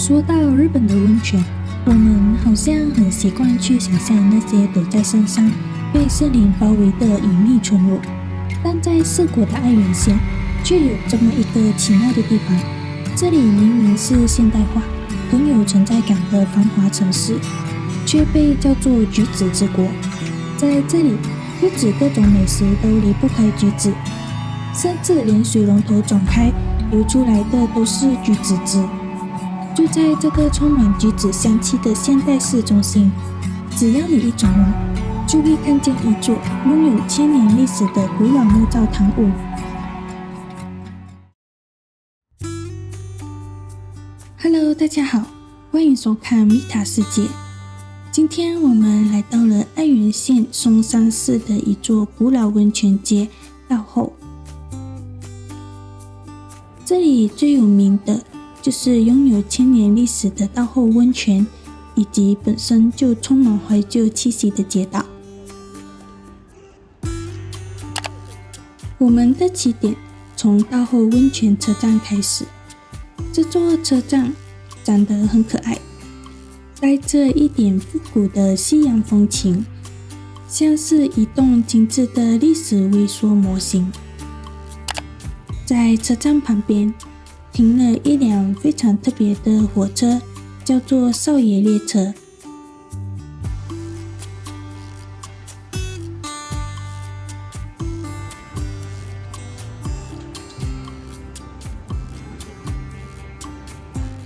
说到日本的温泉，我们好像很习惯去想象那些躲在深山、被森林包围的隐秘村落，但在四国的爱媛县，却有这么一个奇妙的地方。这里明明是现代化、很有存在感的繁华城市，却被叫做橘子之国。在这里，不止各种美食都离不开橘子，甚至连水龙头转开流出来的都是橘子汁。就在这个充满橘子香气的现代市中心，只要你一转弯，就会看见一座拥有1000年历史的古老木造堂屋。Hello， 大家好，欢迎收看米塔世界。今天我们来到了爱媛县松山市的一座古老温泉街道后。这里最有名的就是拥有1000年历史的道后温泉，以及本身就充满怀旧气息的街道。我们的起点从道后温泉车站开始，这座车站长得很可爱，带着一点复古的西洋风情，像是一栋精致的历史微缩模型。在车站旁边停了一辆非常特别的火车，叫做少爷列车。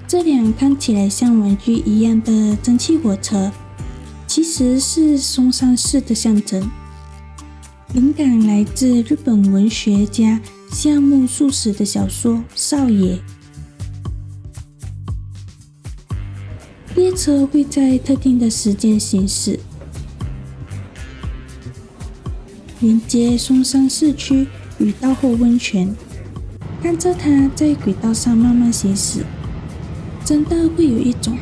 这辆看起来像玩具一样的蒸汽火车，其实是松山市的象征。灵感来自日本文学家夏目漱石的小说《少爷》。列车会在特定的时间行驶，连接松山市区与道后温泉。看着它在轨道上慢慢行驶，真的会有一种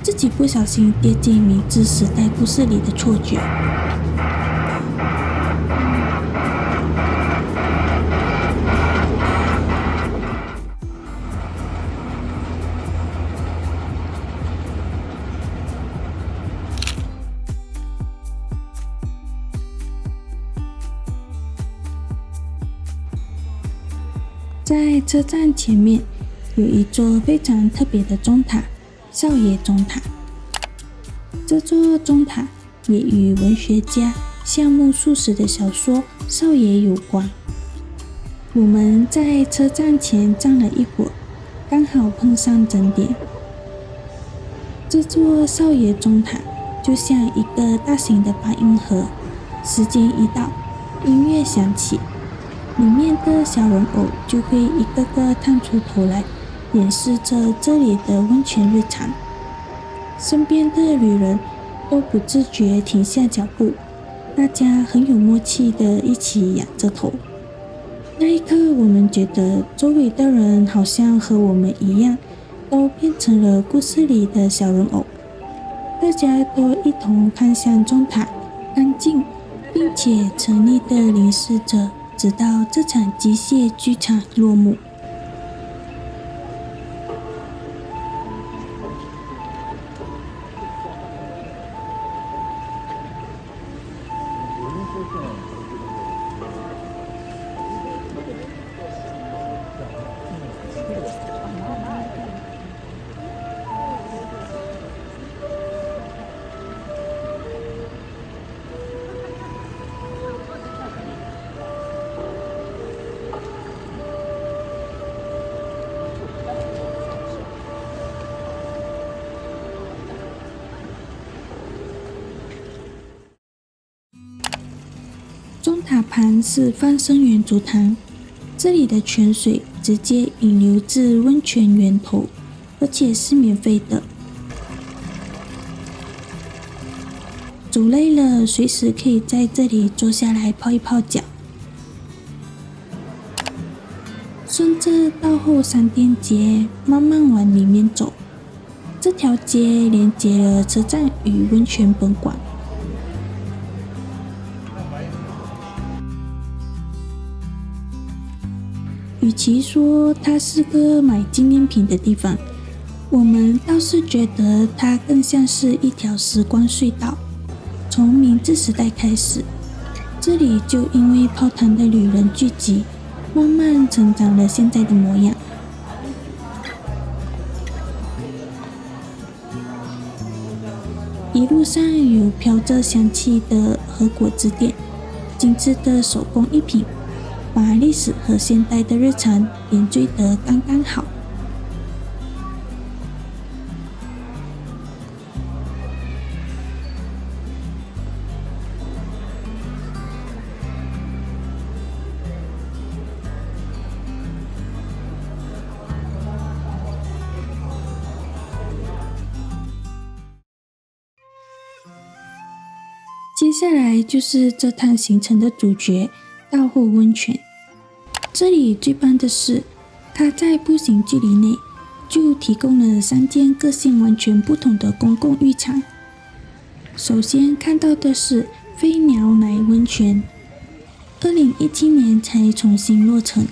自己不小心跌进明治时代故事里的错觉。在车站前面有一座非常特别的钟塔——少爷钟塔。这座钟塔也与文学家夏目漱石的小说《少爷》有关。我们在车站前站了一会儿，刚好碰上整点。这座少爷钟塔就像一个大型的八音盒，时间一到，音乐响起，里面的小人偶就会一个个探出头来，演示着这里的温泉日常。身边的旅人都不自觉停下脚步，大家很有默契的一起仰着头。那一刻，我们觉得周围的人好像和我们一样，都变成了故事里的小人偶。大家都一同看向钟塔，安静并且沉溺地凝视着，直到这场机械剧场落幕。钟塔旁是放生源足堂，这里的泉水直接引流至温泉源头，而且是免费的。走累了，随时可以在这里坐下来泡一泡脚。顺着道后商店街慢慢往里面走，这条街连接了车站与温泉本馆。与其说它是个买纪念品的地方，我们倒是觉得它更像是一条时光隧道。从明治时代开始，这里就因为泡汤的旅人聚集，慢慢成长了现在的模样。一路上有飘着香气的和果子店，精致的手工艺品，把历史和现代的日常点缀得刚刚好。接下来就是这趟行程的主角——稻后温泉。这里最棒的是，它在步行距离内就提供了3间个性完全不同的公共浴场。首先看到的是飞鸟奶温泉，2017年才重新落成，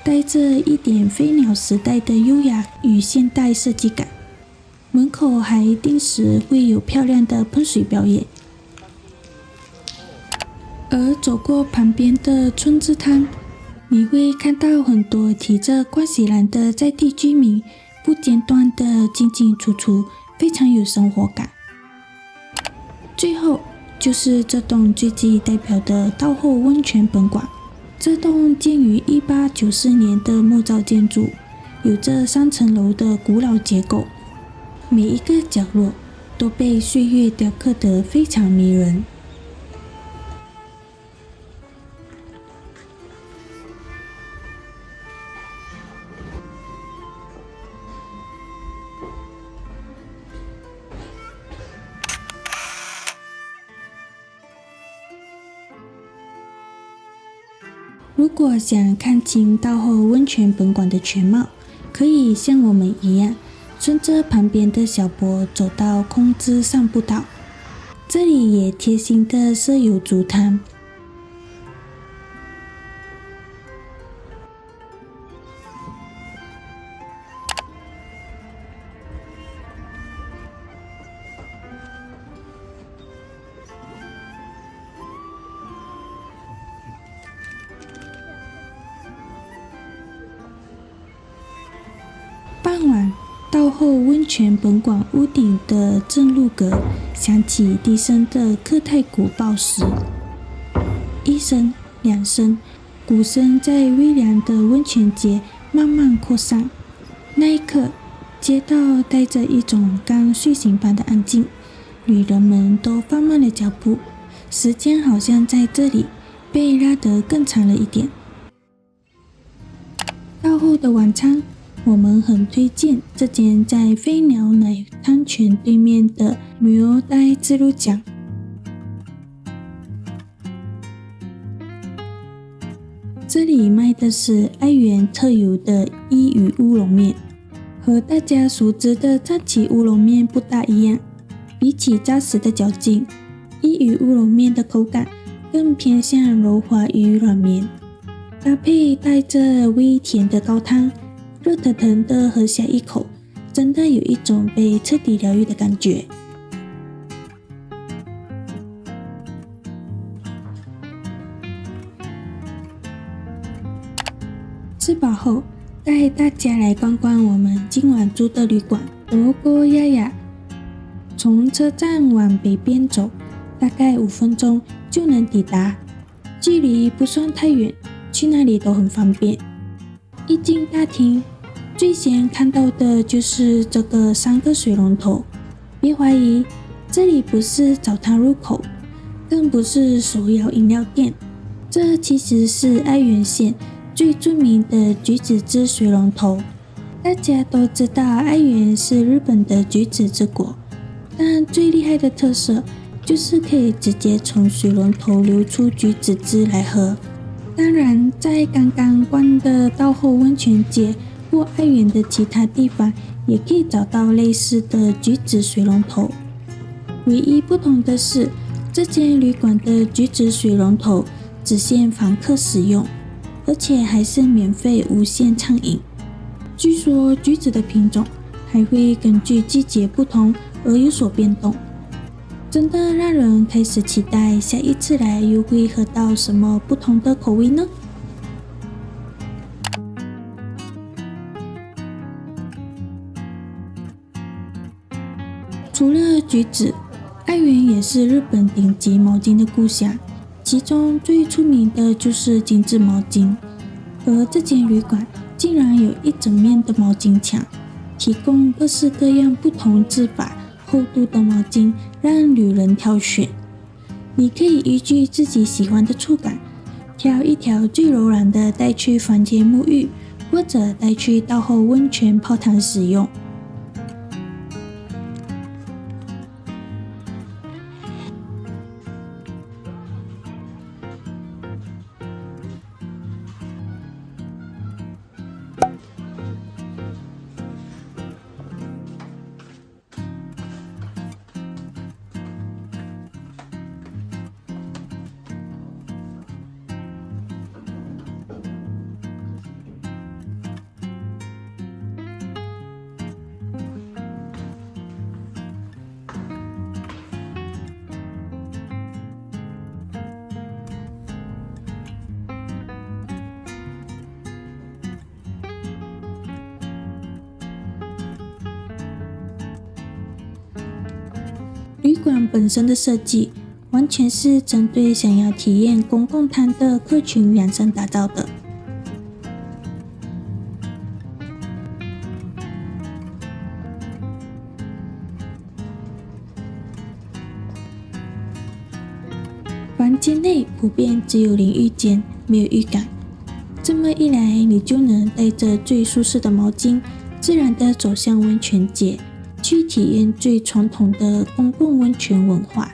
带着一点飞鸟时代的优雅与现代设计感。门口还定时会有漂亮的喷水表演。而走过旁边的春之汤，你会看到很多提着挂喜篮的在地居民，不间断的进进出出，非常有生活感。最后就是这栋最具代表的稻后温泉本馆。这栋建于1894年的木造建筑，有着3层楼的古老结构，每一个角落都被岁月雕刻得非常迷人。如果想看清稻后温泉本馆的全貌，可以像我们一样，顺着旁边的小坡走到空知散步道，这里也贴心的设有竹汤。傍晚，稻后温泉本馆屋顶的正露阁响起低声的克太鼓报时，1声、2声，鼓声在微凉的温泉街慢慢扩散。那一刻，街道带着一种刚睡醒般的安静，旅人们都放慢了脚步，时间好像在这里被拉得更长了一点。稻后的晚餐，我们很推荐这间在飞鸟奶汤泉对面的苗代自助酱。这里卖的是爱媛特有的伊予乌龙面，和大家熟知的赞岐乌龙面不大一样。比起扎实的嚼劲，伊予乌龙面的口感更偏向柔滑与软绵，搭配带着微甜的高汤，热腾腾的喝下一口，真的有一种被彻底疗愈的感觉。吃饱后，带大家来逛逛我们今晚住的旅馆罗锅亚亚。从车站往北边走，大概5分钟就能抵达，距离不算太远，去哪里都很方便。一进大厅，最先看到的就是这个3个水龙头。别怀疑，这里不是澡堂入口，更不是手摇饮料店，这其实是爱媛县最著名的橘子汁水龙头。大家都知道爱媛是日本的橘子之国，但最厉害的特色就是可以直接从水龙头流出橘子汁来喝。当然，在刚刚逛的稻后温泉街或爱媛的其他地方也可以找到类似的橘子水龙头。唯一不同的是，这间旅馆的橘子水龙头只限房客使用，而且还是免费无限畅饮。据说橘子的品种还会根据季节不同而有所变动，真的让人开始期待下一次来又会喝到什么不同的口味呢？除了橘子，爱媛也是日本顶级毛巾的故乡，其中最出名的就是精致毛巾，而这间旅馆竟然有一整面的毛巾墙，提供各式各样不同质法、厚度的毛巾让旅人挑选。你可以依据自己喜欢的触感，挑一条最柔软的带去房间沐浴，或者带去稻后温泉泡汤使用。旅馆本身的设计完全是针对想要体验公共汤的客群量身打造的。房间内普遍只有淋浴间，没有浴缸。这么一来，你就能带着最舒适的毛巾，自然地走向温泉街，去体验最传统的公共温泉文化。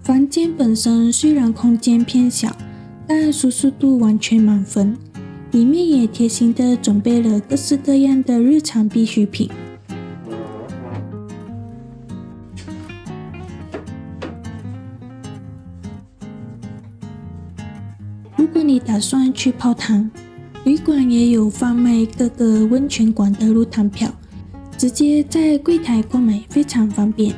房间本身虽然空间偏小，但舒适度完全满分，里面也贴心地准备了各式各样的日常必需品。如果你打算去泡汤，旅馆也有贩卖各个温泉馆的入汤票，直接在柜台购买非常方便。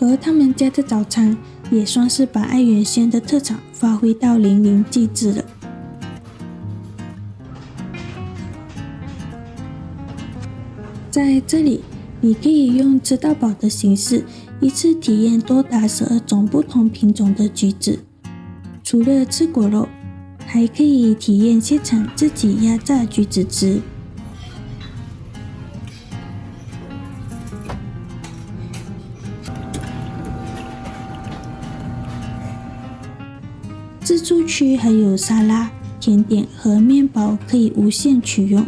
而他们家的早餐也算是把爱媛县的特产发挥到淋漓尽致了。在这里，你可以用吃到饱的形式，一次体验多达12种不同品种的橘子。除了吃果肉，还可以体验现场自己压榨橘子汁。自助区还有沙拉、甜点和面包可以无限取用，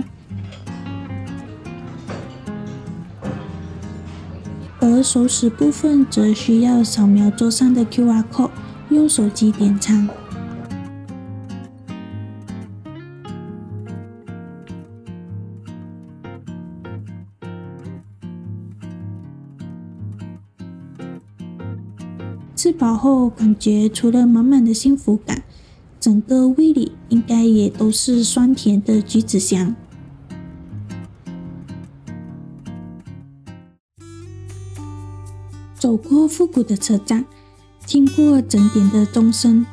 而熟食部分则需要扫描桌上的 QR code， 用手机点餐。吃饱后，感觉除了满满的幸福感，整个胃里应该也都是酸甜的橘子香。走过复古的车站，听过整点的钟声，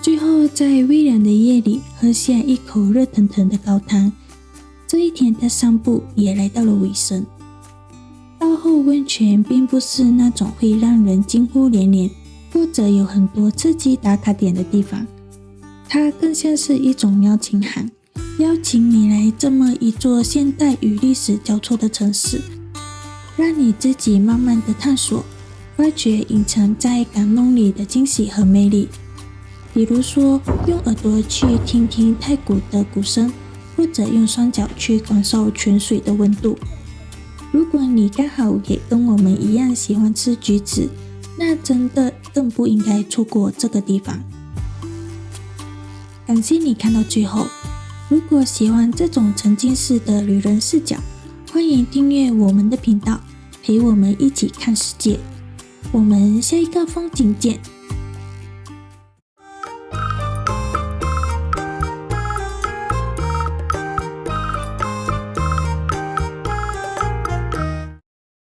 最后在微凉的夜里喝下一口热腾腾的高汤，这一天的散步也来到了尾声。稻后温泉并不是那种会让人惊呼连连，或者有很多刺激打卡点的地方，它更像是一种邀请函，邀请你来这么一座现代与历史交错的城市，让你自己慢慢的探索，发掘隐藏在港弄里的惊喜和魅力。比如说，用耳朵去听听太鼓的鼓声，或者用双脚去感受泉水的温度。如果你刚好也跟我们一样喜欢吃橘子，那真的更不应该错过这个地方。感谢你看到最后，如果喜欢这种沉浸式的旅人视角，欢迎订阅我们的频道，陪我们一起看世界。我们下一个风景见。